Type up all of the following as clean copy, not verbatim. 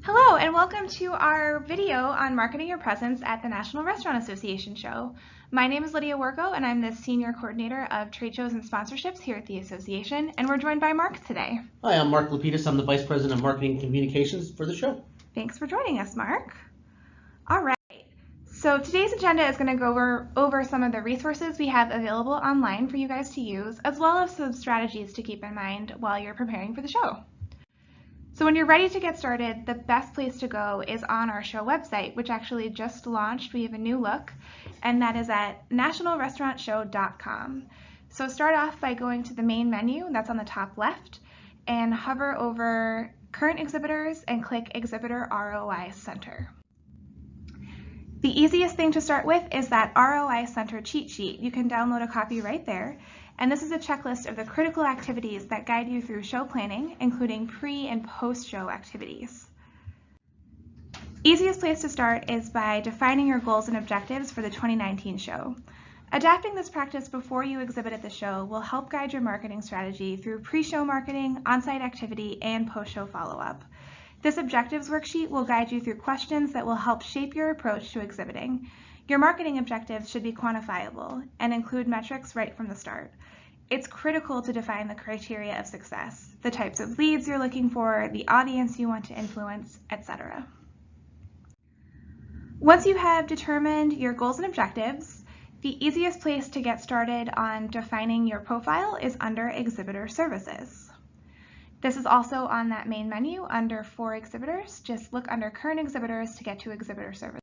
Hello and welcome to our video on marketing your presence at the National Restaurant Association show. My name is Lydia Warko and I'm the Senior Coordinator of Trade Shows and Sponsorships here at the Association, and we're joined by Mark today. Hi, I'm Mark Lapidus. I'm the Vice President of Marketing and Communications for the show. Thanks for joining us, Mark. All right, so today's agenda is going to go over some of the resources we have available online for you guys to use, as well as some strategies to keep in mind while you're preparing for the show. So when you're ready to get started, the best place to go is on our show website, which actually just launched. We have a new look, and that is at nationalrestaurantshow.com. So start off by going to the main menu that's on the top left and hover over Current Exhibitors and click Exhibitor ROI Center. The easiest thing to start with is that ROI Center cheat sheet. You can download a copy right there. And this is a checklist of the critical activities that guide you through show planning, including pre- and post-show activities. Easiest place to start is by defining your goals and objectives for the 2019 show. Adapting this practice before you exhibit at the show will help guide your marketing strategy through pre-show marketing, on-site activity, and post-show follow-up. This objectives worksheet will guide you through questions that will help shape your approach to exhibiting. Your marketing objectives should be quantifiable and include metrics right from the start. It's critical to define the criteria of success, the types of leads you're looking for, the audience you want to influence, etc. Once you have determined your goals and objectives, the easiest place to get started on defining your profile is under Exhibitor Services. This is also on that main menu under For Exhibitors. Just look under Current Exhibitors to get to Exhibitor Services.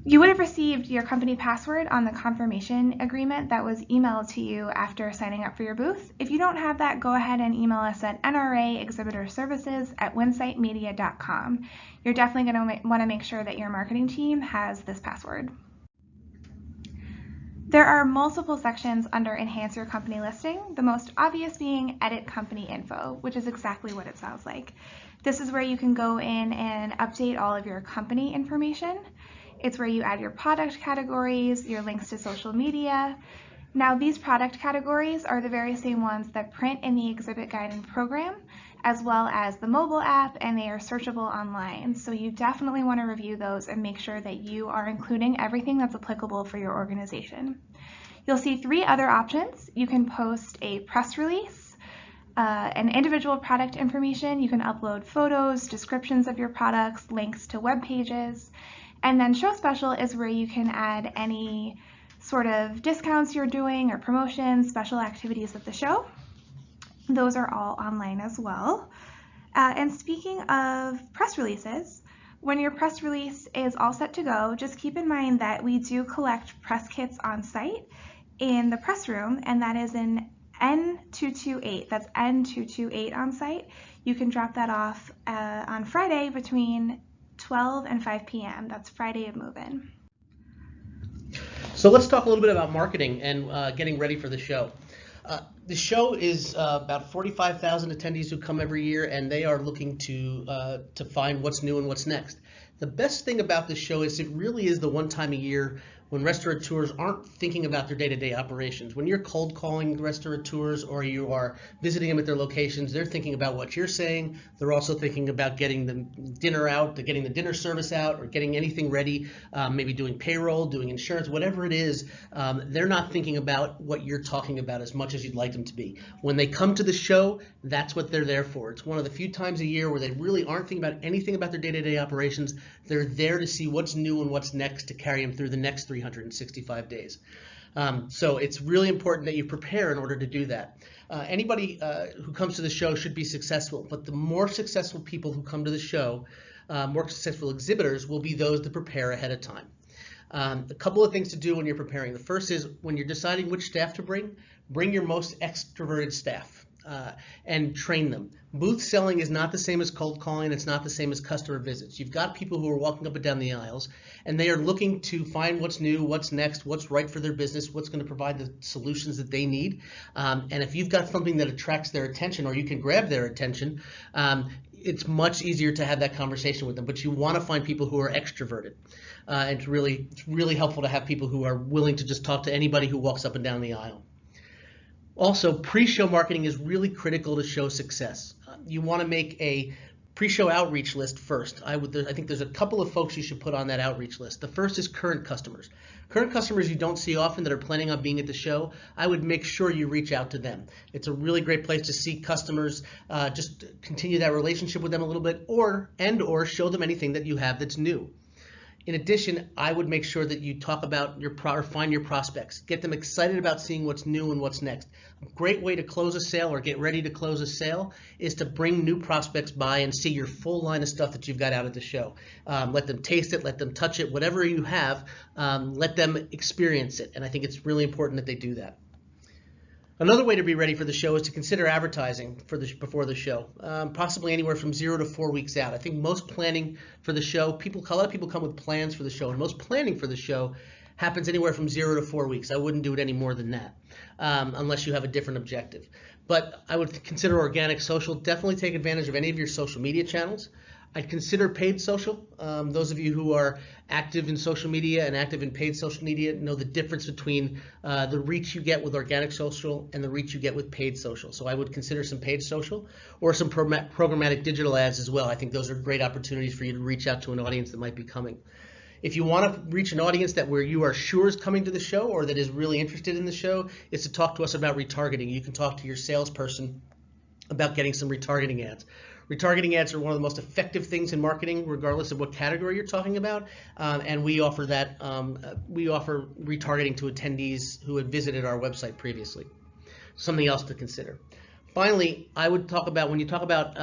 You would have received your company password on the confirmation agreement that was emailed to you after signing up for your booth. If you don't have that, go ahead and email us at nraexhibitorservices@winsitemedia.com. You're definitely going to want to make sure that your marketing team has this password. There are multiple sections under Enhance Your Company Listing, the most obvious being Edit Company Info, which is exactly what it sounds like. This is where you can go in and update all of your company information. It's where you add your product categories, your links to social media. Now, these product categories are the very same ones that print in the exhibit guide and program, as well as the mobile app, and they are searchable online. So you definitely want to review those and make sure that you are including everything that's applicable for your organization. You'll see three other options. You can post a press release, an individual product information. You can upload photos, descriptions of your products, links to web pages. And then Show Special is where you can add any sort of discounts you're doing or promotions, special activities at the show. Those are all online as well. And speaking of press releases, when your press release is all set to go, just keep in mind that we do collect press kits on site in the press room, and that is in N228. That's N228 on site. You can drop that off on Friday between 12 and 5 p.m. That's Friday of Move-In. So let's talk a little bit about marketing and getting ready for the show. The show is about 45,000 attendees who come every year, and they are looking to find what's new and what's next. The best thing about this show is it really is the one time a year when restaurateurs aren't thinking about their day-to-day operations. When you're cold calling restaurateurs or you are visiting them at their locations, they're thinking about what you're saying. They're also thinking about getting the dinner out, getting the dinner service out, or getting anything ready, maybe doing payroll, doing insurance, whatever it is. They're not thinking about what you're talking about as much as you'd like them to be. When they come to the show, that's what they're there for. It's one of the few times a year where they really aren't thinking about anything about their day-to-day operations. They're there to see what's new and what's next to carry them through the next 365 days. So it's really important that you prepare in order to do that. Anybody who comes to the show should be successful, but the more successful people who come to the show, more successful exhibitors, will be those that prepare ahead of time. A couple of things to do when you're preparing. The first is when you're deciding which staff to bring your most extroverted staff. And train them. Booth selling is not the same as cold calling. It's not the same as customer visits. You've got people who are walking up and down the aisles, and they are looking to find what's new, what's next, what's right for their business, what's going to provide the solutions that they need. And if you've got something that attracts their attention, or you can grab their attention, it's much easier to have that conversation with them. But you want to find people who are extroverted. It's really helpful to have people who are willing to just talk to anybody who walks up and down the aisle. Also, pre-show marketing is really critical to show success. You want to make a pre-show outreach list first. I think there's a couple of folks you should put on that outreach list. The first is current customers. Current customers you don't see often that are planning on being at the show, I would make sure you reach out to them. It's a really great place to see customers, just continue that relationship with them a little bit, or show them anything that you have that's new. In addition, I would make sure that you talk about or find your prospects. Get them excited about seeing what's new and what's next. A great way to close a sale or get ready to close a sale is to bring new prospects by and see your full line of stuff that you've got out at the show. Let them taste it, let them touch it, whatever you have, let them experience it. And I think it's really important that they do that. Another way to be ready for the show is to consider advertising before the show, possibly anywhere from 0 to 4 weeks out. I think most planning for the show, a lot of people come with plans for the show, and most planning for the show happens anywhere from 0 to 4 weeks. I wouldn't do it any more than that, unless you have a different objective. But I would consider organic social. Definitely take advantage of any of your social media channels. I'd consider paid social. Those of you who are active in social media and active in paid social media know the difference between the reach you get with organic social and the reach you get with paid social. So I would consider some paid social or some programmatic digital ads as well. I think those are great opportunities for you to reach out to an audience that might be coming. If you want to reach an audience where you are sure is coming to the show or that is really interested in the show, is to talk to us about retargeting. You can talk to your salesperson about getting some retargeting ads. Retargeting ads are one of the most effective things in marketing, regardless of what category you're talking about, and we offer that. We offer retargeting to attendees who had visited our website previously. Something else to consider. Finally, I would talk about when you talk about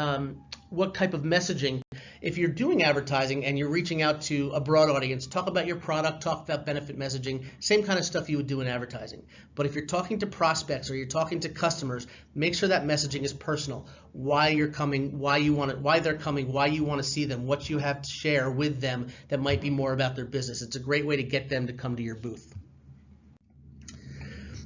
what type of messaging. If you're doing advertising and you're reaching out to a broad audience, talk about your product, talk about benefit messaging, same kind of stuff you would do in advertising. But if you're talking to prospects or you're talking to customers, make sure that messaging is personal. Why you're coming, why they're coming, why you want to see them, what you have to share with them that might be more about their business. It's a great way to get them to come to your booth.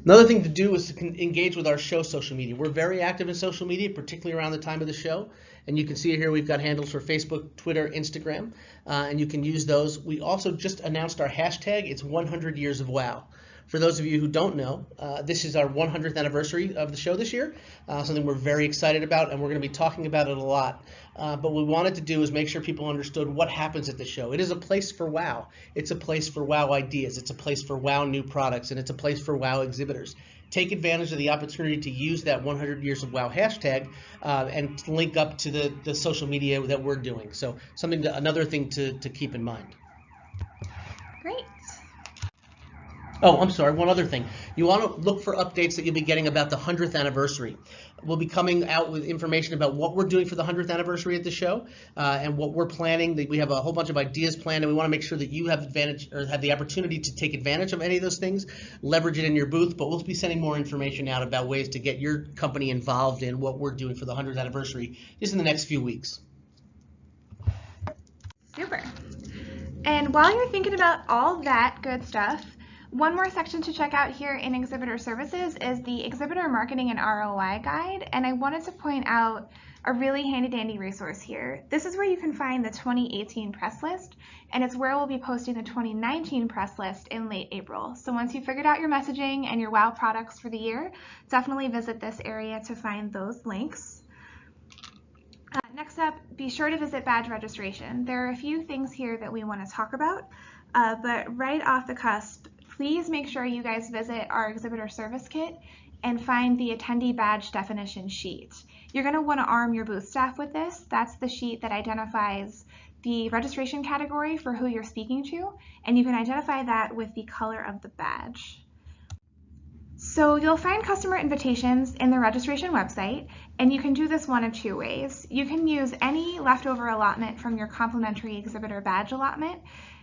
Another thing to do is to engage with our show social media. We're very active in social media, particularly around the time of the show. And you can see here we've got handles for Facebook, Twitter, Instagram, and you can use those. We also just announced our hashtag. It's 100 Years of WOW. For those of you who don't know, this is our 100th anniversary of the show this year, something we're very excited about, and we're going to be talking about it a lot. But what we wanted to do is make sure people understood what happens at the show. It is a place for wow. It's a place for wow ideas. It's a place for wow new products, and it's a place for wow exhibitors. Take advantage of the opportunity to use that 100 Years of WOW hashtag and link up to the social media that we're doing. So another thing to keep in mind. Great. Oh, I'm sorry, one other thing. You want to look for updates that you'll be getting about the 100th anniversary. We'll be coming out with information about what we're doing for the 100th anniversary at the show and what we're planning. We have a whole bunch of ideas planned, and we want to make sure that you have the opportunity to take advantage of any of those things, leverage it in your booth, but we'll be sending more information out about ways to get your company involved in what we're doing for the 100th anniversary just in the next few weeks. Super. And while you're thinking about all that good stuff, one more section to check out here in Exhibitor Services is the Exhibitor Marketing and ROI Guide, and I wanted to point out a really handy-dandy resource here. This is where you can find the 2018 press list, and it's where we'll be posting the 2019 press list in late April. So once you've figured out your messaging and your WOW products for the year, definitely visit this area to find those links. Next up, be sure to visit badge registration. There are a few things here that we want to talk about, but right off the cusp, please make sure you guys visit our Exhibitor Service Kit and find the attendee badge definition sheet. You're going to want to arm your booth staff with this. That's the sheet that identifies the registration category for who you're speaking to, and you can identify that with the color of the badge. So you'll find customer invitations in the registration website, and you can do this one of two ways. You can use any leftover allotment from your complimentary exhibitor badge allotment.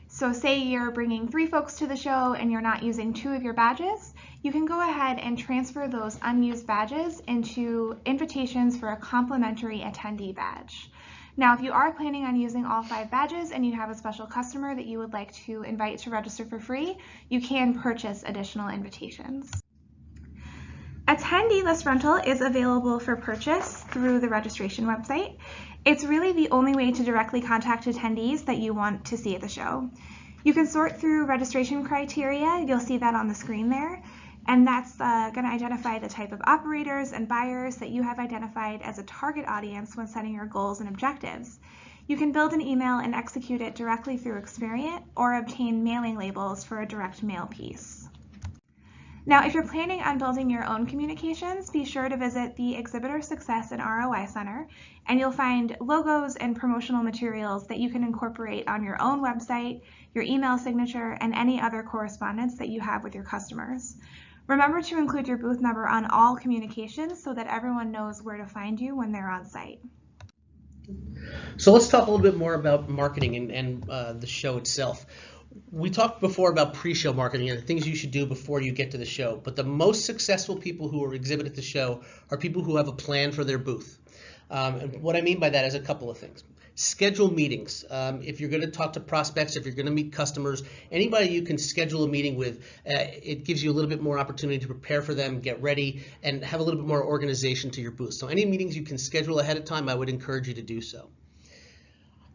So say you're bringing 3 folks to the show and you're not using 2 of your badges, you can go ahead and transfer those unused badges into invitations for a complimentary attendee badge. Now, if you are planning on using all 5 badges and you have a special customer that you would like to invite to register for free, you can purchase additional invitations. Attendee list rental is available for purchase through the registration website. It's really the only way to directly contact attendees that you want to see at the show. You can sort through registration criteria. You'll see that on the screen there. And that's going to identify the type of operators and buyers that you have identified as a target audience when setting your goals and objectives. You can build an email and execute it directly through Experian or obtain mailing labels for a direct mail piece. Now, if you're planning on building your own communications, be sure to visit the Exhibitor Success and ROI Center, and you'll find logos and promotional materials that you can incorporate on your own website, your email signature, and any other correspondence that you have with your customers. Remember to include your booth number on all communications so that everyone knows where to find you when they're on site. So let's talk a little bit more about marketing and the show itself. We talked before about pre-show marketing and the things you should do before you get to the show, but the most successful people who exhibit at the show are people who have a plan for their booth. And what I mean by that is a couple of things. Schedule meetings. If you're going to talk to prospects, if you're going to meet customers, anybody you can schedule a meeting with, it gives you a little bit more opportunity to prepare for them, get ready, and have a little bit more organization to your booth. So any meetings you can schedule ahead of time, I would encourage you to do so.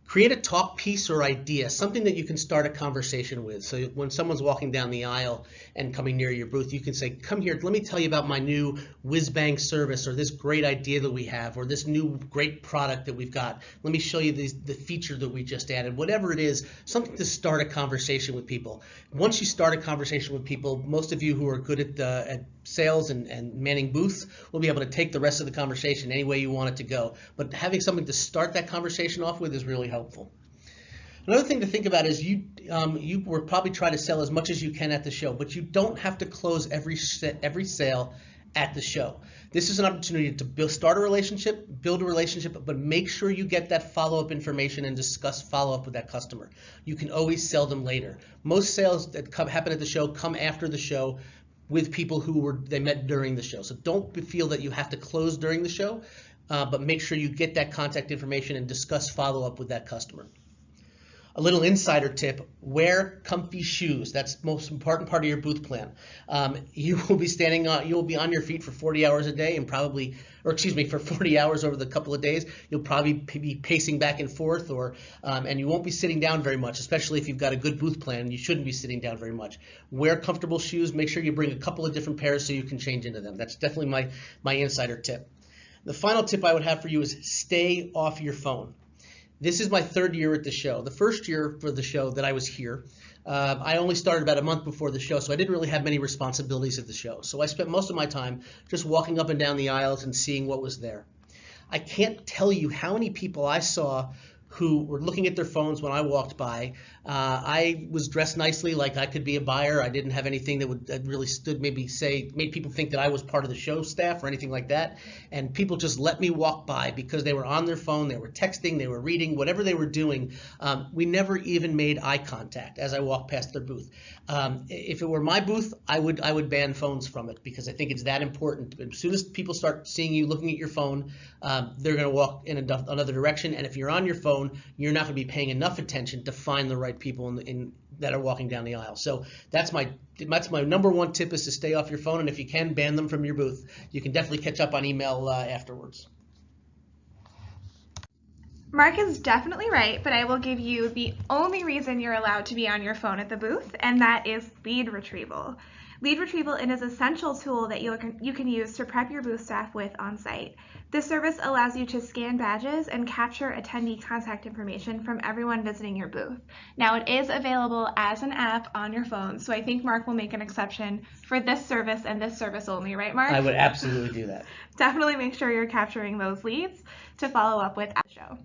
Create a talk piece or idea, something that you can start a conversation with. So when someone's walking down the aisle and coming near your booth, you can say, come here, let me tell you about my new whiz-bang service, or this great idea that we have, or this new great product that we've got. Let me show you the feature that we just added. Whatever it is, something to start a conversation with people. Once you start a conversation with people, most of you who are good at sales and manning booths will be able to take the rest of the conversation any way you want it to go. But having something to start that conversation off with is really helpful. Another thing to think about is you will probably try to sell as much as you can at the show, but you don't have to close every sale at the show. This is an opportunity to start a relationship, build a relationship, but make sure you get that follow-up information and discuss follow-up with that customer. You can always sell them later. Most sales that happen at the show come after the show with people who they met during the show. So don't feel that you have to close during the show, but make sure you get that contact information and discuss follow-up with that customer. A little insider tip, wear comfy shoes. That's the most important part of your booth plan. You will be on your feet for 40 hours a day and for 40 hours over the couple of days. You'll probably be pacing back and forth and you won't be sitting down very much, especially if you've got a good booth plan. You shouldn't be sitting down very much. Wear comfortable shoes. Make sure you bring a couple of different pairs so you can change into them. That's definitely my insider tip. The final tip I would have for you is stay off your phone. This is my third year at the show. The first year for the show that I was here, I only started about a month before the show, so I didn't really have many responsibilities at the show. So I spent most of my time just walking up and down the aisles and seeing what was there. I can't tell you how many people I saw who were looking at their phones when I walked by. I was dressed nicely, like I could be a buyer. I didn't have anything that really made people think that I was part of the show staff or anything like that. And people just let me walk by because they were on their phone, they were texting, they were reading, whatever they were doing. We never even made eye contact as I walked past their booth. If it were my booth, I would ban phones from it because I think it's that important. As soon as people start seeing you looking at your phone, they're going to walk in another direction. And if you're on your phone, you're not going to be paying enough attention to find the right people that are walking down the aisle. So that's my number one tip, is to stay off your phone, and if you can, ban them from your booth. You can definitely catch up on email afterwards. Mark is definitely right, but I will give you the only reason you're allowed to be on your phone at the booth, and that is lead retrieval. Lead retrieval is an essential tool that you can use to prep your booth staff with on site. This service allows you to scan badges and capture attendee contact information from everyone visiting your booth. Now, it is available as an app on your phone, so I think Mark will make an exception for this service and this service only, right, Mark? I would absolutely do that. Definitely make sure you're capturing those leads to follow up with at the show.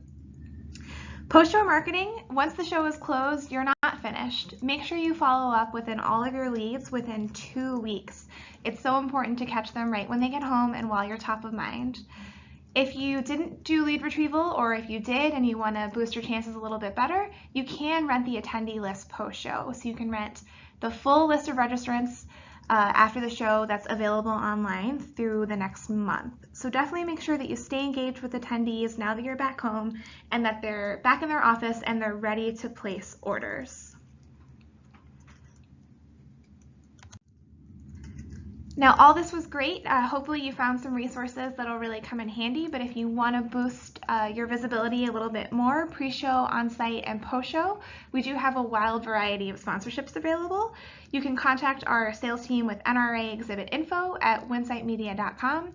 Post-show marketing, once the show is closed, you're not finished. Make sure you follow up within all of your leads within 2 weeks. It's so important to catch them right when they get home and while you're top of mind. If you didn't do lead retrieval, or if you did and you want to boost your chances a little bit better, you can rent the attendee list post-show. So you can rent the full list of registrants after the show that's available online through the next month. So definitely make sure that you stay engaged with attendees now that you're back home and that they're back in their office and they're ready to place orders. Now, all this was great. Hopefully you found some resources that'll really come in handy, but if you want to boost your visibility a little bit more, pre-show, on-site, and post-show, we do have a wild variety of sponsorships available. You can contact our sales team with NRA exhibit info at winsitemedia.com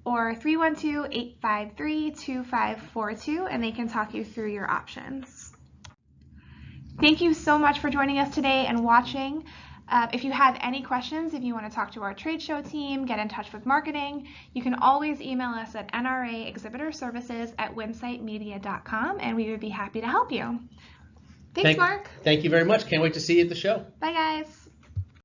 or 312-853-2542, and they can talk you through your options. Thank you so much for joining us today and watching. If you have any questions, if you want to talk to our trade show team, get in touch with marketing, you can always email us at NRA Exhibitor Services at winsitemedia.com, and we would be happy to help you. Thanks, Mark. Thank you very much. Can't wait to see you at the show. Bye, guys.